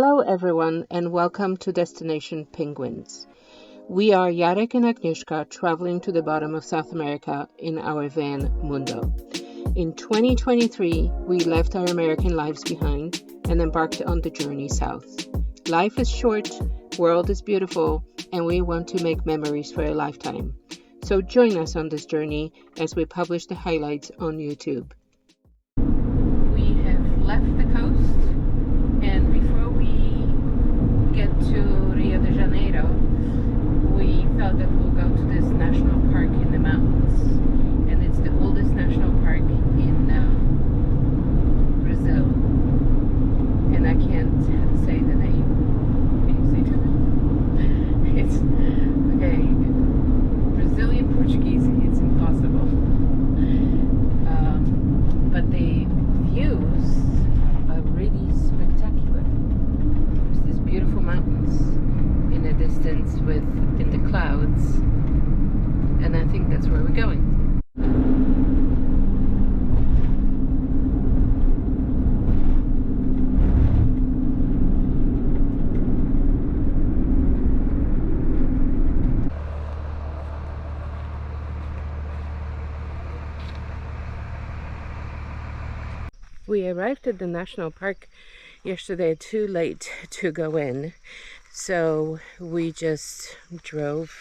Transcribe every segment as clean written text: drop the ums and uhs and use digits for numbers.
Hello everyone and welcome to Destination Penguins. We are Jarek and Agnieszka traveling to the bottom of South America in our van Mundo. In 2023, we left our American lives behind and embarked on the journey south. Life is short, world is beautiful, and we want to make memories for a lifetime. So join us on this journey as we publish the highlights on YouTube. We have left the coast, and before we get to Rio de Janeiro, we thought that we'll go to this national park in the mountains. And it's the oldest national park in Brazil. And I can't say the name. Can you say the name? It's okay. Brazilian Portuguese, it's impossible. But the views are really spectacular. There's these beautiful mountains in the distance in the clouds, and I think that's where we're going. We arrived at the national park yesterday too late to go in, so we just drove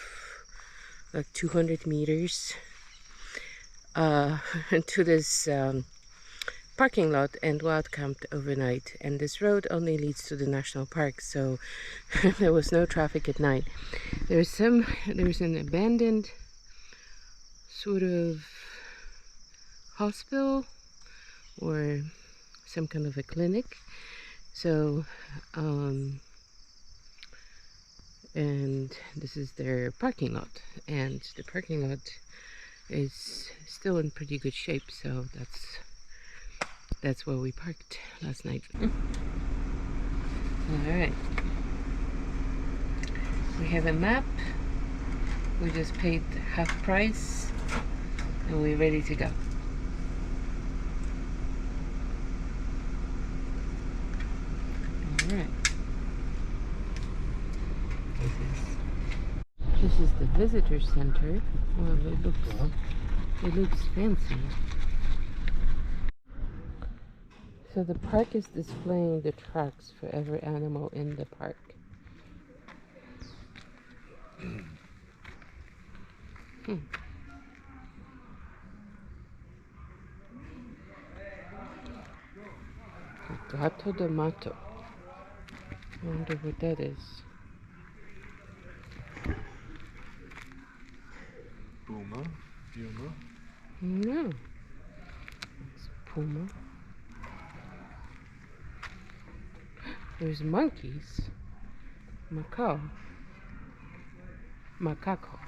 like 200 meters to this parking lot and wild camped overnight. And this road only leads to the national park, so there was no traffic at night. There's an abandoned sort of hospital or some kind of a clinic. So and this is their parking lot, and the parking lot is still in pretty good shape, so that's where we parked last night. All right, we have a map. We just paid half price and we're ready to go. All right. This is the visitor center. Well, it looks fancy. So the park is displaying the tracks for every animal in the park. Gato de Mato. I wonder what that is. Puma? No. It's puma. There's monkeys. Macaco.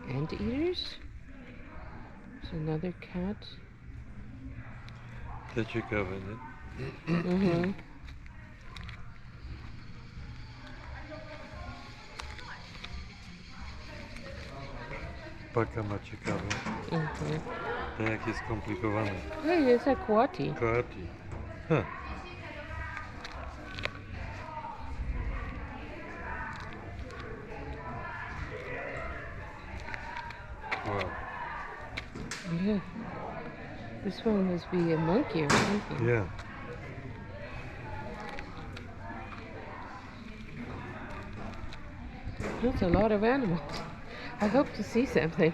Anteaters? There's another cat. Te ciekawe, nie? Mm-hmm. Paka ma ciekawe. Mm-hmm. To jak jest skomplikowane. Hey, it's a coati. Koati. Huh. Wow. Yeah. This one must be a monkey or something. Yeah. That's a lot of animals. I hope to see something.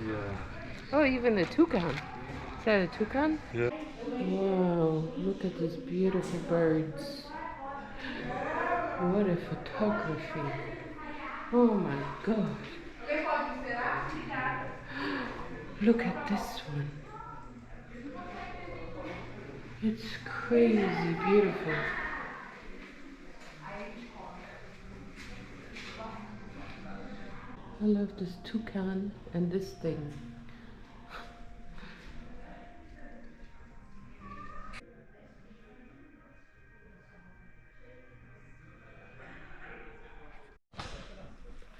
Yeah. Oh, even a toucan. Is that a toucan? Yeah. Wow, look at these beautiful birds. What a photography. Oh my god. Look at this one. It's crazy beautiful. I love this toucan and this thing.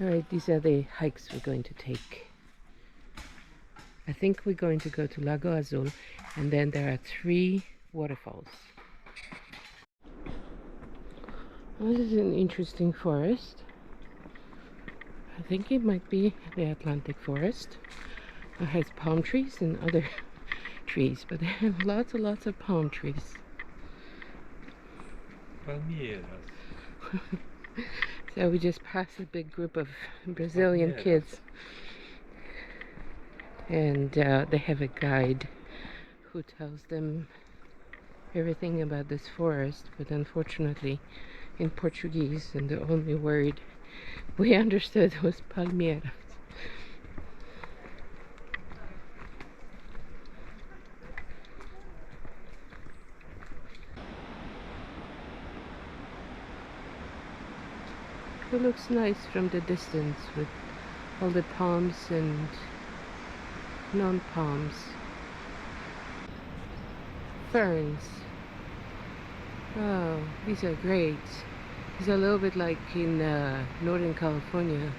Alright, these are the hikes we're going to take. I think we're going to go to Lago Azul, and then there are 3 waterfalls. This is an interesting forest. I think it might be the Atlantic forest. It has palm trees and other trees, but they have lots and lots of palm trees. Palmeiras. So we just passed a big group of Brazilian kids, and they have a guide who tells them everything about this forest, but unfortunately in Portuguese, and the only word we understood was palmeiras. It looks nice from the distance with all the palms and non-palms. Ferns. Oh, these are great. It's a little bit like in Northern California.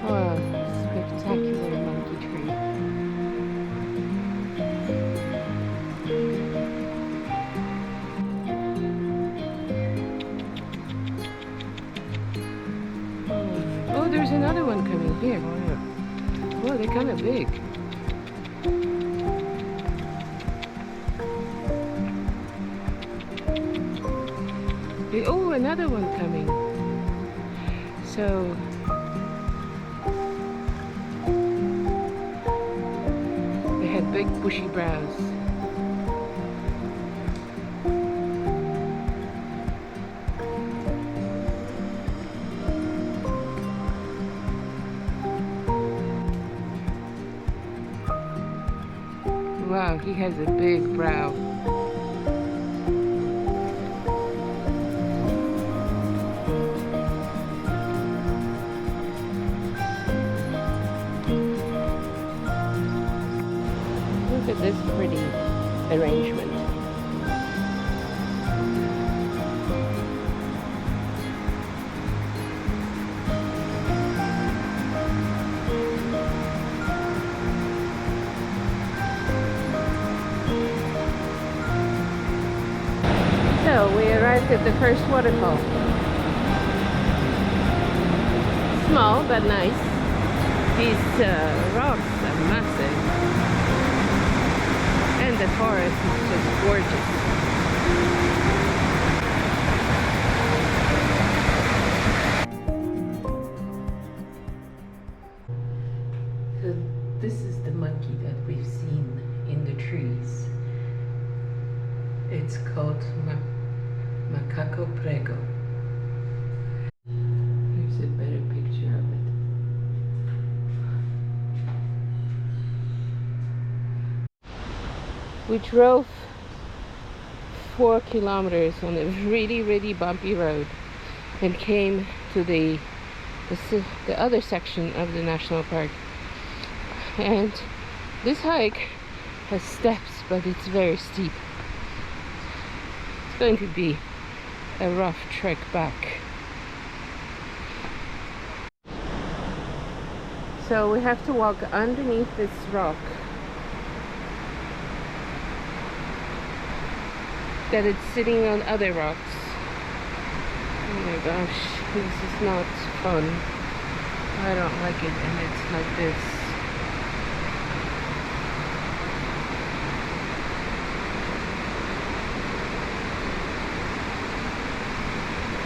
Oh, spectacular monkey tree. Oh, there's another one coming here. Oh yeah. Oh, they're kind of big. Oh, another one coming. So they had big bushy brows. Wow, he has a big brow. Look at this pretty arrangement. So we arrived at the first waterfall. Small but nice. These rocks are massive. And the forest is just gorgeous. So this is the monkey that we've seen in the trees. It's called macaco prego. Here's a better picture of it. We drove 4 kilometers on a really bumpy road and came to the other section of the national park. And this hike has steps, but it's very steep. It's going to be a rough trek back. So we have to walk underneath this rock that it's sitting on other rocks. Oh my gosh, this is not fun. I don't like it, and it's like this.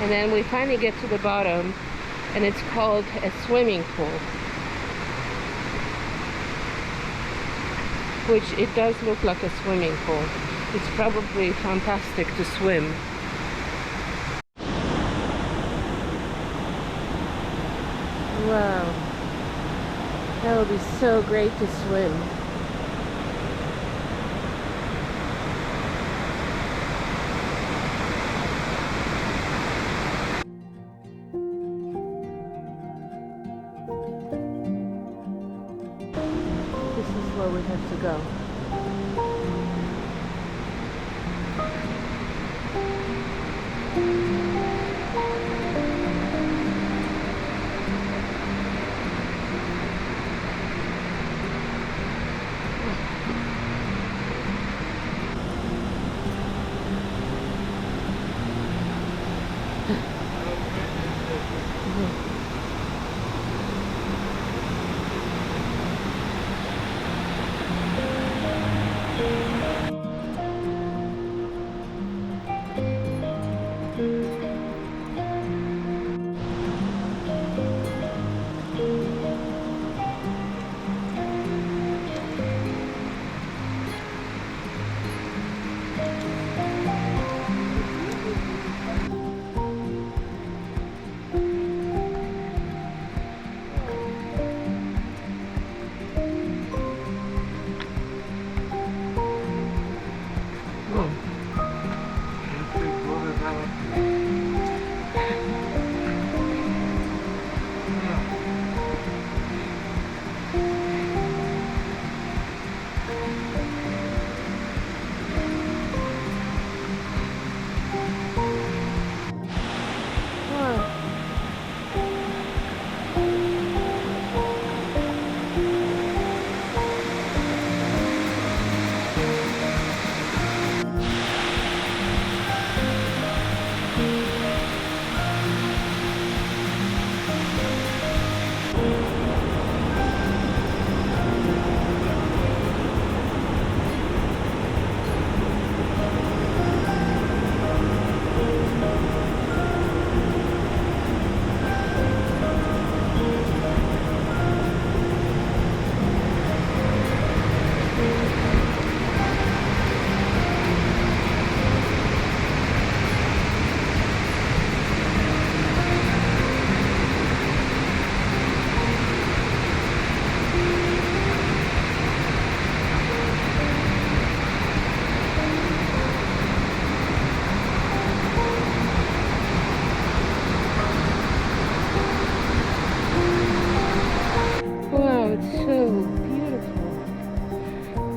And then we finally get to the bottom, and it's called a swimming pool, which it does look like a swimming pool. It's probably fantastic to swim. Wow, that would be so great to swim. This is where we have to go.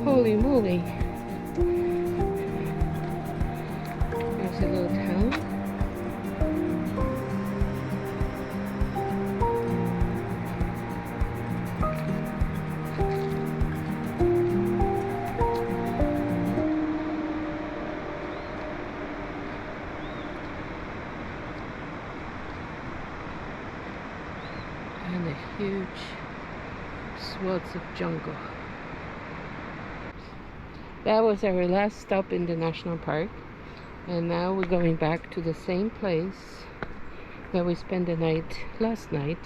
Holy moly. There's a little town. And a huge swaths of jungle. That was our last stop in the national park, and now we're going back to the same place that we spent the night last night,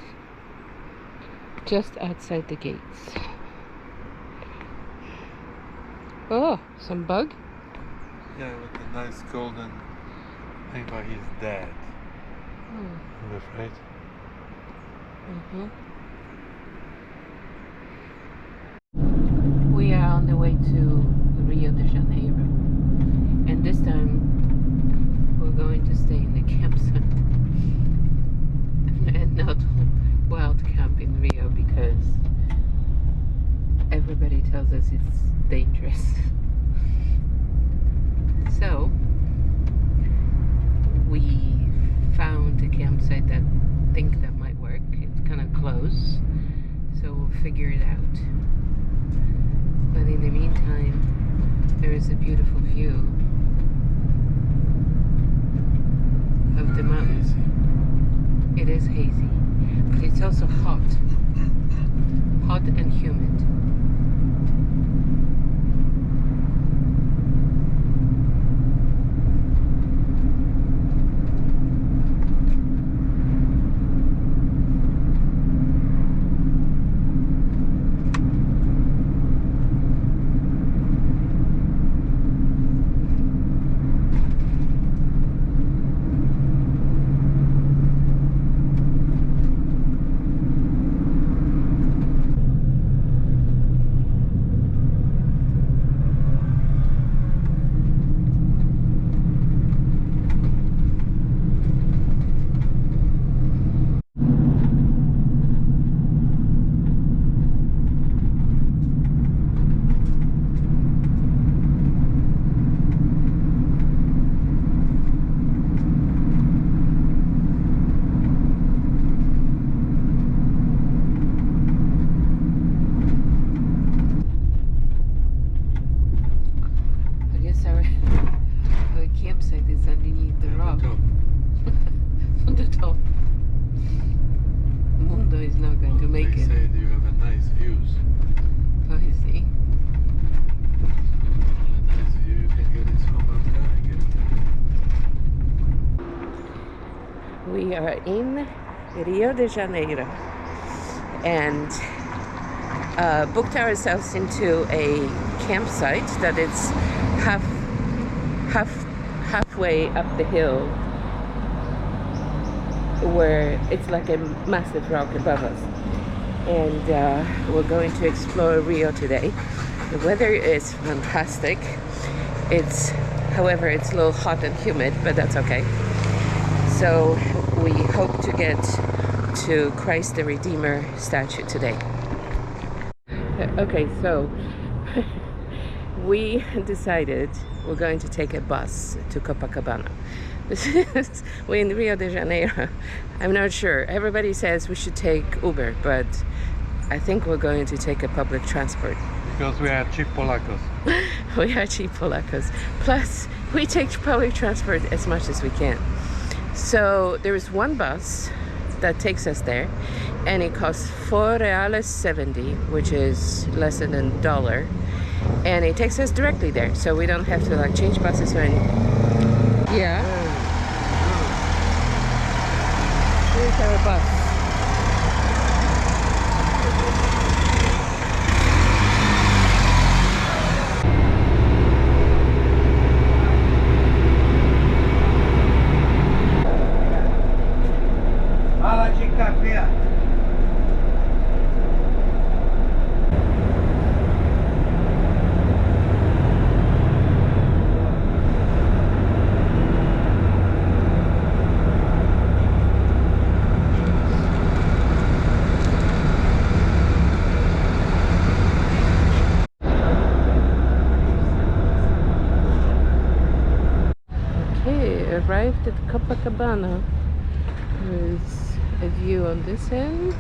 just outside the gates. Oh, some bug? Yeah, with the nice golden thing, but he's dead. Oh. I'm afraid. We are on the way to Rio de Janeiro, and this time we're going to stay in the campsite and not wild camp in Rio, because everybody tells us it's dangerous. So we found a campsite that think that might work. It's kind of close, so we'll figure it out. But in the meantime, there is a beautiful view of the mountains. It is hazy, but it's also hot and humid. not going to make They it. say you have a nice views. Oh, you see. A nice view you can get is from up there, I guess. We are in Rio de Janeiro and booked ourselves into a campsite that is halfway up the hill, where it's like a massive rock above us, and we're going to explore Rio today. The weather is fantastic. However, it's a little hot and humid, but that's okay. So we hope to get to Christ the Redeemer statue today. Okay, so we decided we're going to take a bus to Copacabana. We're in Rio de Janeiro. I'm not sure. Everybody says we should take Uber, but I think we're going to take a public transport. Because we are cheap Polacos. We are cheap Polacos. Plus, we take public transport as much as we can. So there is one bus that takes us there, and it costs $4.70, which is less than $1, and it takes us directly there, so we don't have to like change buses or anything. Yeah. Here's our bus. Arrived at Copacabana. There's a view on this end.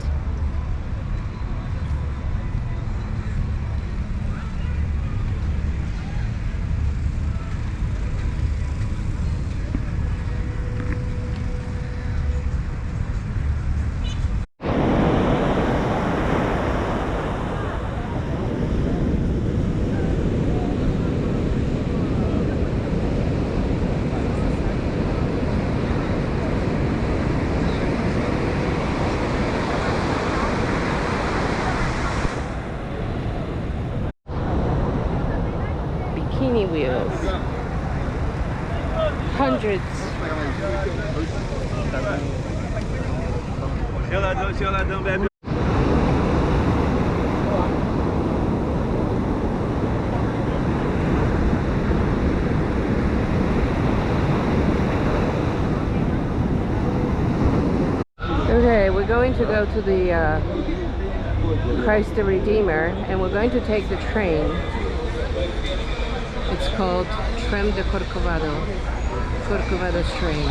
Bikini wheels. Hundreds. Okay, we're going to go to the Christ the Redeemer, and we're going to take the train. It's called Tren de Corcovado's train.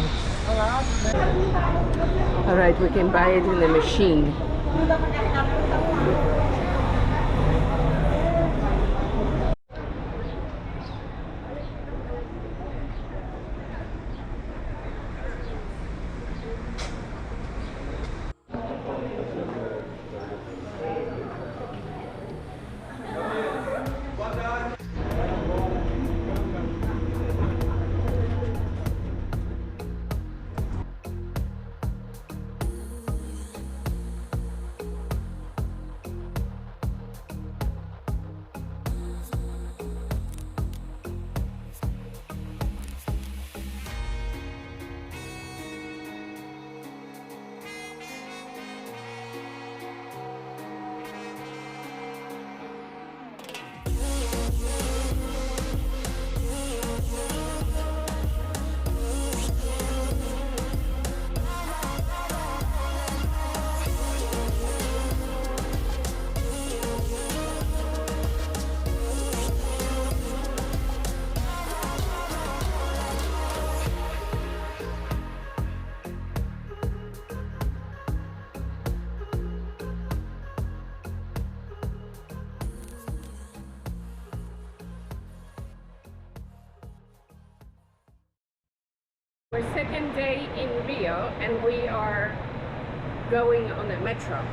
Alright, we can buy it in the machine. Our second day in Rio, and we are going on the metro.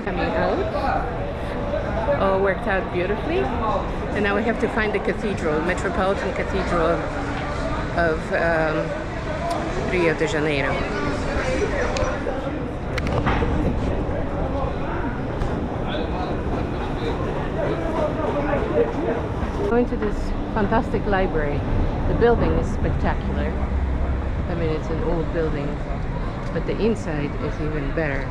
Coming out, all worked out beautifully, and now we have to find the cathedral, Metropolitan Cathedral of Rio de Janeiro. Going to this fantastic library. The building is spectacular. I mean, it's an old building, but the inside is even better.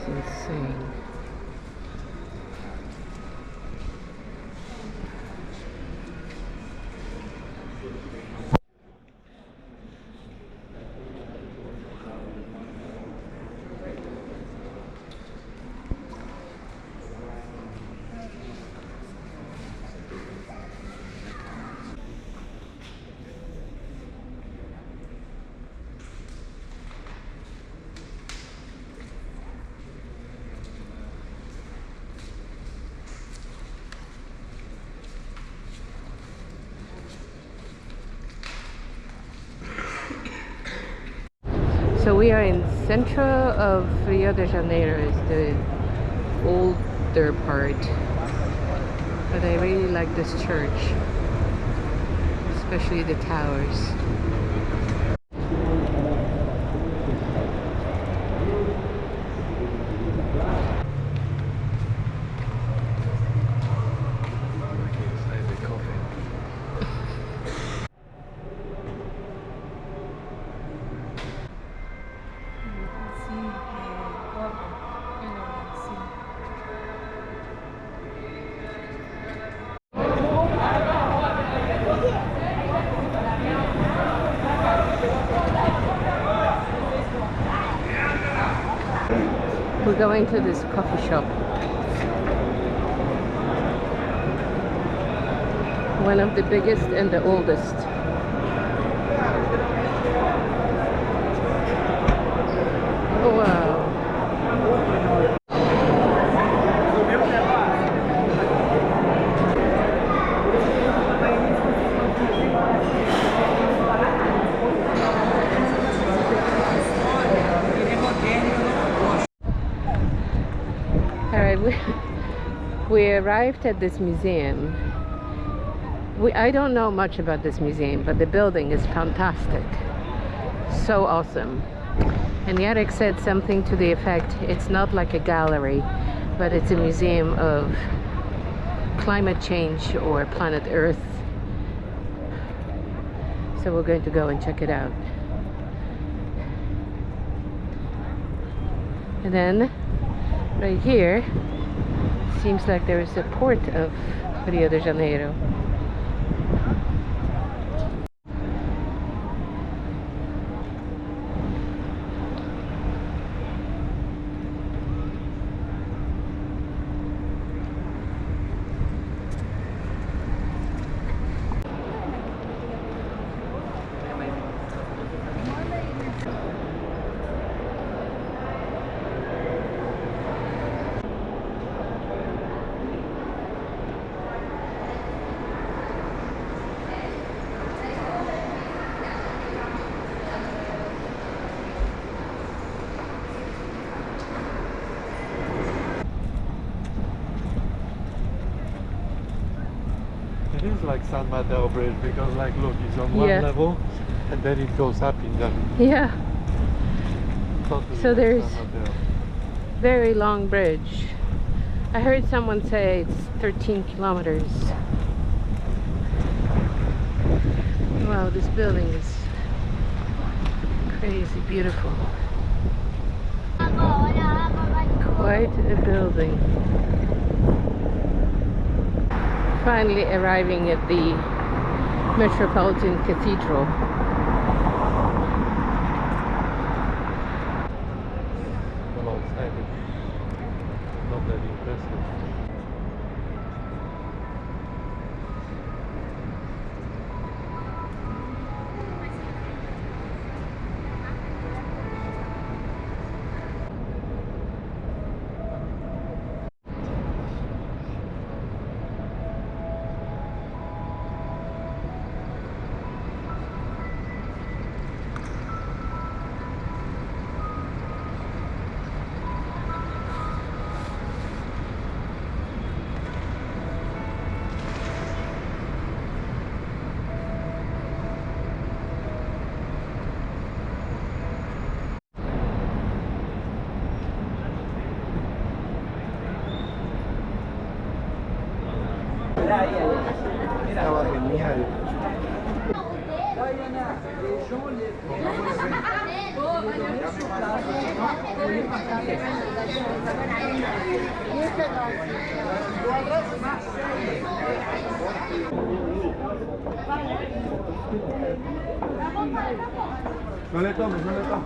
Insane. So we are in central of Rio de Janeiro, is the older part, but I really like this church, especially the towers. We're going to this coffee shop. One of the biggest and the oldest. Oh wow. We arrived at this museum. I don't know much about this museum, but the building is fantastic. So awesome. And Jarek said something to the effect, it's not like a gallery, but it's a museum of climate change or planet Earth. So we're going to go and check it out. And then right here seems like there is a port of Rio de Janeiro. It is like San Mateo Bridge because, like, look, it's on one level and then it goes up in the. Yeah. Totally So like there's San Mateo. very long bridge. I heard someone say it's 13 kilometers. Wow, this building is crazy beautiful. Quite a building. Finally arriving at the Metropolitan Cathedral. Well, outside it's not that impressive. Estaba genial. No le tomes, no le tomes.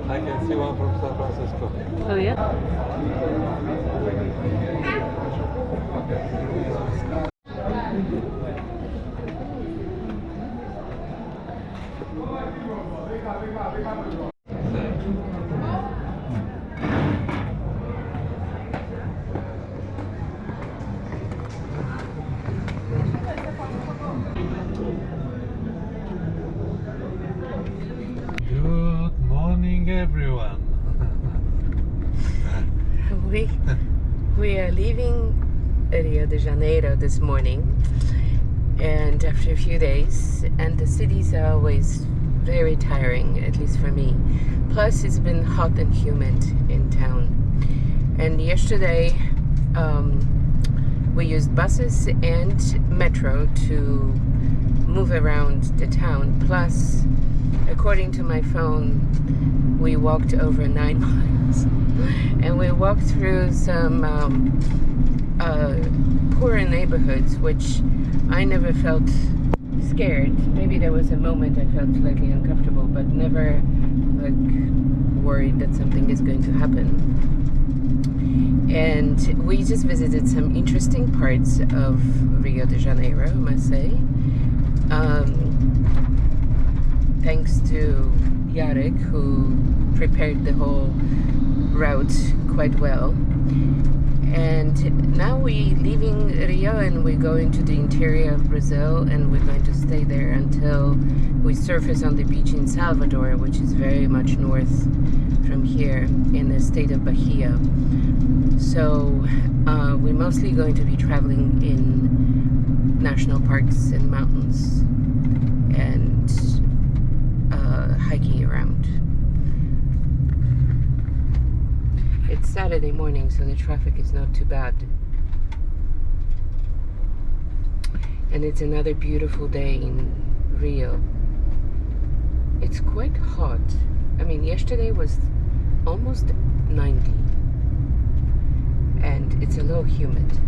I can see one from San Francisco. Oh yeah? Good morning, everyone. We are leaving Rio de Janeiro this morning, and after a few days, and the cities are always very tiring, at least for me. Plus, it's been hot and humid in town. And yesterday, we used buses and metro to move around the town. Plus, according to my phone, we walked over 9 miles. And we walked through some poorer neighborhoods, which I never felt scared. Maybe there was a moment I felt slightly uncomfortable, but never like worried that something is going to happen. And we just visited some interesting parts of Rio de Janeiro, I must say. Thanks to Jarek, who prepared the whole route quite well. And now we're leaving Rio and we're going to the interior of Brazil, and we're going to stay there until we surface on the beach in Salvador, which is very much north from here in the state of Bahia. So we're mostly going to be traveling in national parks and mountains and hiking around. It's Saturday morning, so the traffic is not too bad. And it's another beautiful day in Rio. It's quite hot. I mean, yesterday was almost 90. And it's a little humid.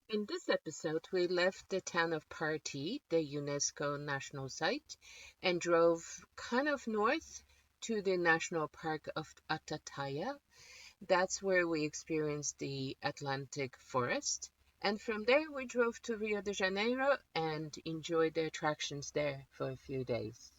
In this episode, we left the town of Paraty, the UNESCO national site, and drove kind of north to the national park of Itatiaia. That's where we experienced the Atlantic forest. And from there, we drove to Rio de Janeiro and enjoyed the attractions there for a few days.